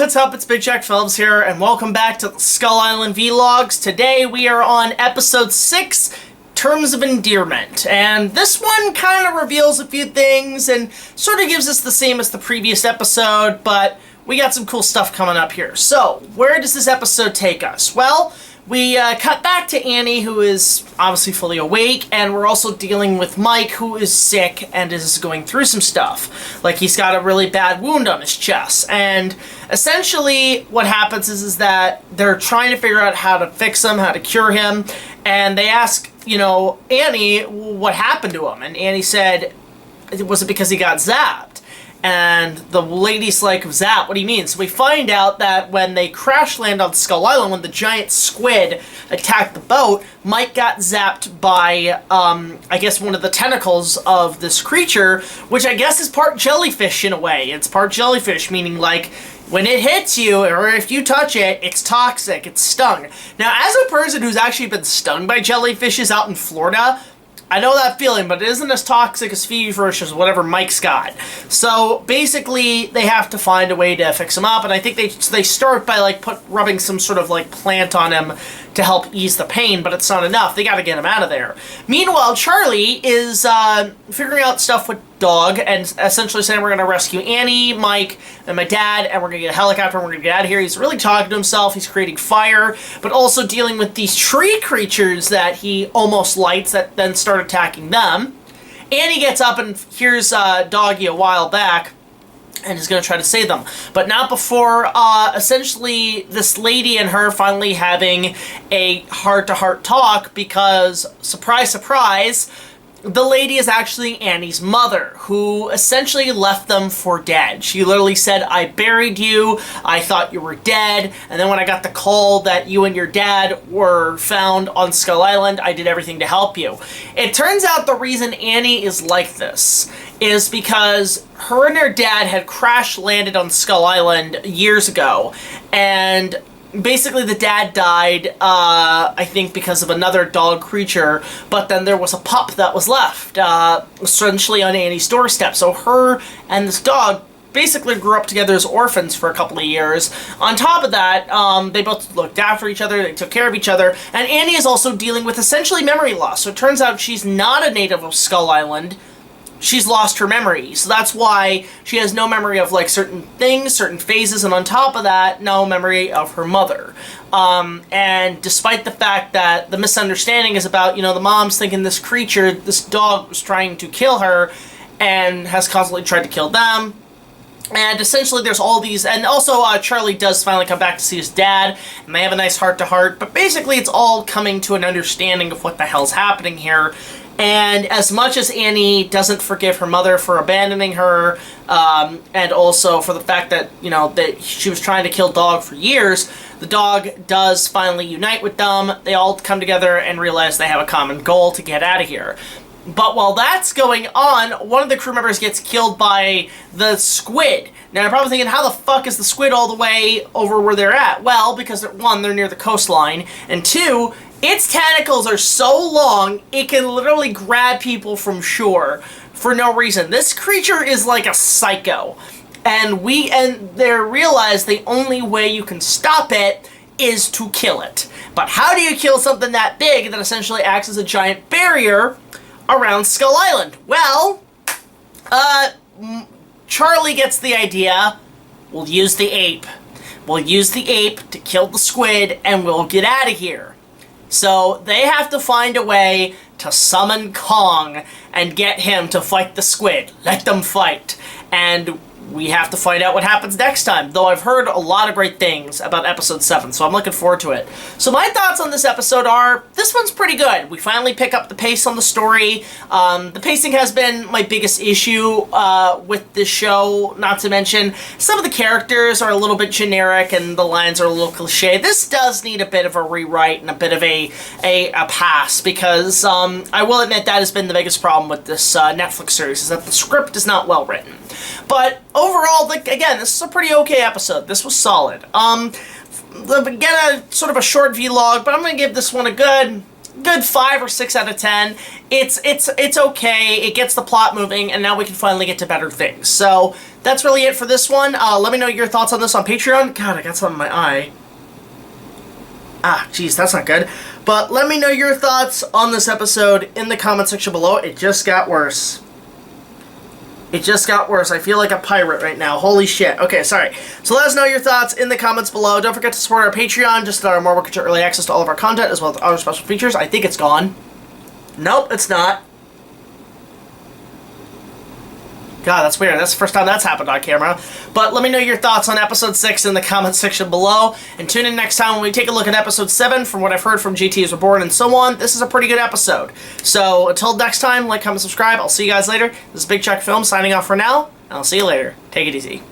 what's up? It's BigJackFilms here, and welcome back to the Skull Island Vlogs. Today we are on episode 6, Terms of Endearment, and this one kind of reveals a few things and sort of gives us the same as the previous episode, but we got some cool stuff coming up here. So, where does this episode take us? Well, we cut back to Annie, who is obviously fully awake, and we're also dealing with Mike, who is sick and is going through some stuff. Like, he's got a really bad wound on his chest, and essentially what happens is that they're trying to figure out how to fix him, how to cure him, and they ask, Annie, what happened to him? And Annie said, was it because he got zapped? And the lady's like, zap, what do you mean? So we find out that when they crash land on Skull Island, when the giant squid attacked the boat, Mike got zapped by, I guess, one of the tentacles of this creature, which I guess is part jellyfish in a way. It's part jellyfish, meaning like, when it hits you, or if you touch it, it's toxic, it's stung. Now, as a person who's actually been stung by jellyfishes out in Florida, I know that feeling, but it isn't as toxic as feverish as whatever Mike's got. So basically, they have to find a way to fix him up, and I think they start by like rubbing some sort of like plant on him to help ease the pain, but it's not enough. They got to get him out of there. Meanwhile, Charlie is figuring out stuff with Dog and essentially saying we're going to rescue Annie, Mike, and my dad, and we're going to get a helicopter and we're going to get out of here. He's really talking to himself. He's creating fire, but also dealing with these tree creatures that he almost lights that then start attacking them. Annie gets up and hears Doggy a while back and is going to try to save them. But not before, essentially, this lady and her finally having a heart-to-heart talk because, surprise, surprise, the lady is actually Annie's mother, who essentially left them for dead. She literally said, I buried you, I thought you were dead, and then when I got the call that you and your dad were found on Skull Island, I did everything to help you. It turns out the reason Annie is like this is because her and her dad had crash-landed on Skull Island years ago, and basically, the dad died, I think, because of another dog creature, but then there was a pup that was left, essentially on Annie's doorstep. So her and this dog basically grew up together as orphans for a couple of years. On top of that, they both looked after each other, they took care of each other, and Annie is also dealing with essentially memory loss. So it turns out she's not a native of Skull Island. She's lost her memory, so that's why she has no memory of, like, certain things, certain phases, and on top of that, no memory of her mother. And despite the fact that the misunderstanding is about, the mom's thinking this creature, this dog, was trying to kill her, and has constantly tried to kill them. And essentially there's all these, and also Charlie does finally come back to see his dad, and they have a nice heart-to-heart, but basically it's all coming to an understanding of what the hell's happening here. And as much as Annie doesn't forgive her mother for abandoning her, and also for the fact that, that she was trying to kill Dog for years, the dog does finally unite with them. They all come together and realize they have a common goal to get out of here. But while that's going on, one of the crew members gets killed by the squid. Now, you're probably thinking, how the fuck is the squid all the way over where they're at? Well, because, one, they're near the coastline, and two, its tentacles are so long, it can literally grab people from shore for no reason. This creature is like a psycho. And they realize the only way you can stop it is to kill it. But how do you kill something that big that essentially acts as a giant barrier around Skull Island? Well, Charlie gets the idea. We'll use the ape. We'll use the ape to kill the squid, and we'll get out of here. So they have to find a way to summon Kong and get him to fight the squid. Let them fight. And we have to find out what happens next time, though I've heard a lot of great things about episode 7, so I'm looking forward to it. So my thoughts on this episode are, this one's pretty good. We finally pick up the pace on the story. The pacing has been my biggest issue with this show, not to mention some of the characters are a little bit generic and the lines are a little cliche. This does need a bit of a rewrite and a bit of a pass, because I will admit that has been the biggest problem with this Netflix series, is that the script is not well written. But overall, again, this is a pretty okay episode. This was solid. Again, a sort of a short vlog, but I'm going to give this one a good good 5 or 6 out of 10. It's okay. It gets the plot moving, and now we can finally get to better things. So that's really it for this one. Let me know your thoughts on this on Patreon. God, I got something in my eye. Ah, jeez, that's not good. But let me know your thoughts on this episode in the comment section below. It just got worse. It just got worse. I feel like a pirate right now. Holy shit. Okay, sorry. So let us know your thoughts in the comments below. Don't forget to support our Patreon. Just to more get early access to all of our content as well as other special features. I think it's gone. Nope, it's not. God, that's weird. That's the first time that's happened on camera. But let me know your thoughts on episode 6 in the comments section below. And tune in next time when we take a look at episode 7. From what I've heard from GT is Reborn and so on, this is a pretty good episode. So until next time, like, comment, subscribe. I'll see you guys later. This is BigJackFilms signing off for now. And I'll see you later. Take it easy.